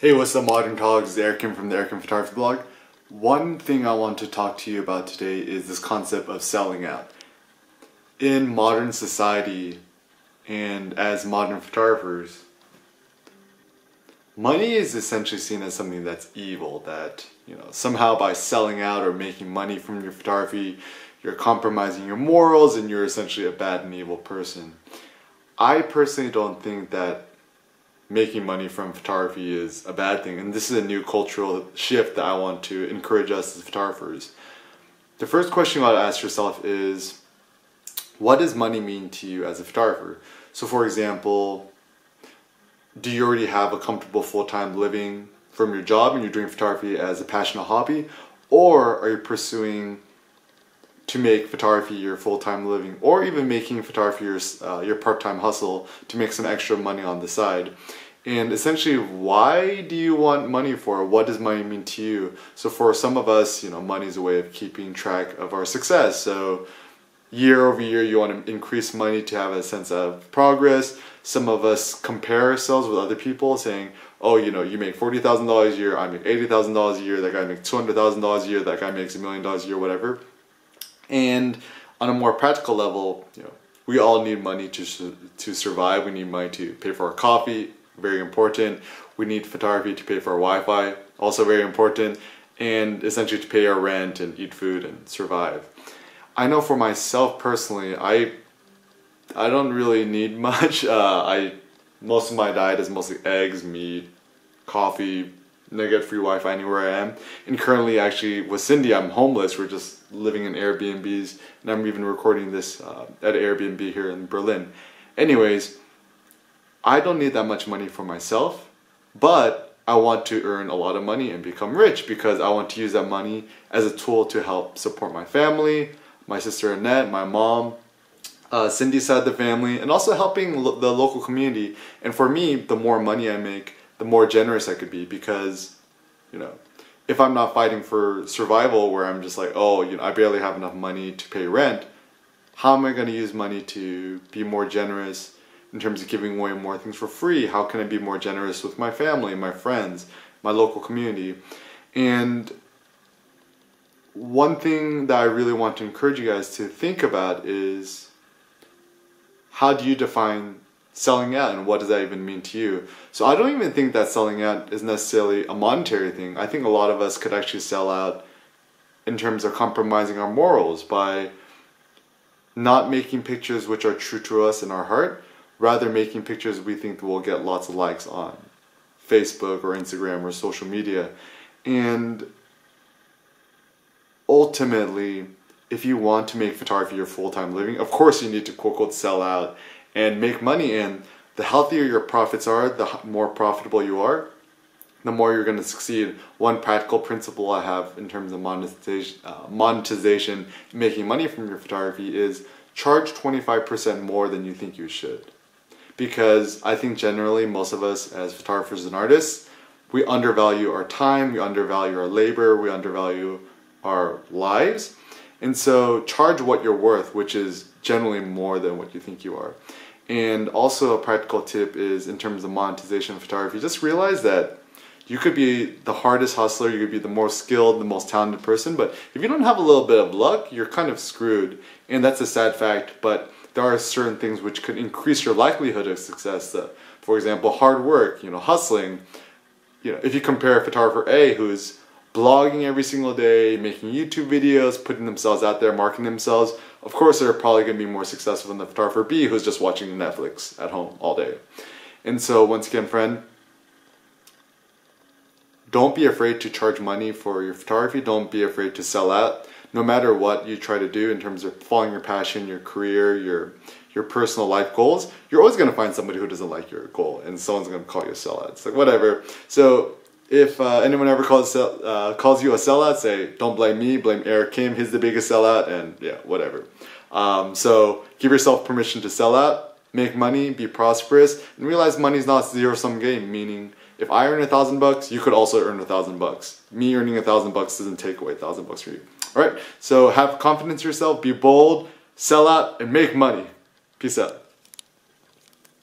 Hey, what's up, Modern Colleagues? It's Eric Kim from the Eric Kim Photography blog. One thing I want to talk to you about today is this concept of selling out. In modern society and as modern photographers, money is essentially seen as something that's evil, that somehow by selling out or making money from your photography, you're compromising your morals and you're essentially a bad and evil person. I personally don't think that making money from photography is a bad thing, and this is a new cultural shift that I want to encourage us as photographers. The first question you ought to ask yourself is, what does money mean to you as a photographer? So for example, do you already have a comfortable full-time living from your job and you're doing photography as a passionate hobby, or are you pursuing to make photography your full-time living, or even making photography your part-time hustle to make some extra money on the side? And essentially, why do you want money for? What does money mean to you? So for some of us, money is a way of keeping track of our success. So year over year, you want to increase money to have a sense of progress. Some of us compare ourselves with other people saying, oh, you make $40,000 a year, I make $80,000 a year, that guy makes $200,000 a year, that guy makes $1 million a year, whatever. And on a more practical level, we all need money to survive. We need money to pay for our coffee, very important. We need photography to pay for our Wi-Fi, also very important. And essentially to pay our rent and eat food and survive. I know for myself personally, I don't really need much. Most of my diet is mostly eggs, meat, coffee, and I get free Wi-Fi anywhere I am. And currently, actually, with Cindy, I'm homeless. We're just living in Airbnbs, and I'm even recording this at Airbnb here in Berlin. Anyways, I don't need that much money for myself, but I want to earn a lot of money and become rich because I want to use that money as a tool to help support my family, my sister Annette, my mom, Cindy's side of the family, and also helping the local community. And for me, the more money I make, the more generous I could be, because, if I'm not fighting for survival where I'm just like, oh, I barely have enough money to pay rent, how am I going to use money to be more generous in terms of giving away more things for free? How can I be more generous with my family, my friends, my local community? And one thing that I really want to encourage you guys to think about is, how do you define selling out, and what does that even mean to you? So I don't even think that selling out is necessarily a monetary thing. I think a lot of us could actually sell out in terms of compromising our morals by not making pictures which are true to us in our heart, rather making pictures we think will get lots of likes on Facebook or Instagram or social media. And ultimately, if you want to make photography your full-time living, of course you need to quote-unquote sell out and make money. And the healthier your profits are, the more profitable you are, the more you're going to succeed. One practical principle I have in terms of monetization, making money from your photography, is charge 25% more than you think you should. Because I think generally most of us as photographers and artists, we undervalue our time, we undervalue our labor, we undervalue our lives. And so charge what you're worth, which is generally more than what you think you are. And also a practical tip is, in terms of monetization of photography, just realize that you could be the hardest hustler, you could be the most skilled, the most talented person, but if you don't have a little bit of luck, you're kind of screwed. And that's a sad fact, but there are certain things which could increase your likelihood of success. For example, hard work, hustling. If you compare photographer A, who's blogging every single day, making YouTube videos, putting themselves out there, marketing themselves, of course they're probably going to be more successful than the photographer B, who's just watching Netflix at home all day. And so once again, friend, don't be afraid to charge money for your photography. Don't be afraid to sell out. No matter what you try to do in terms of following your passion, your career, your personal life goals, you're always going to find somebody who doesn't like your goal, and someone's going to call you a sellout. It's like, whatever. So if anyone ever calls you a sellout, say, don't blame me, blame Eric Kim, he's the biggest sellout, and yeah, whatever. So give yourself permission to sell out, make money, be prosperous, and realize money's not a zero-sum game, meaning if I earn $1,000, you could also earn $1,000. Me earning $1,000 doesn't take away $1,000 from you. Alright, so have confidence in yourself, be bold, sell out, and make money. Peace out.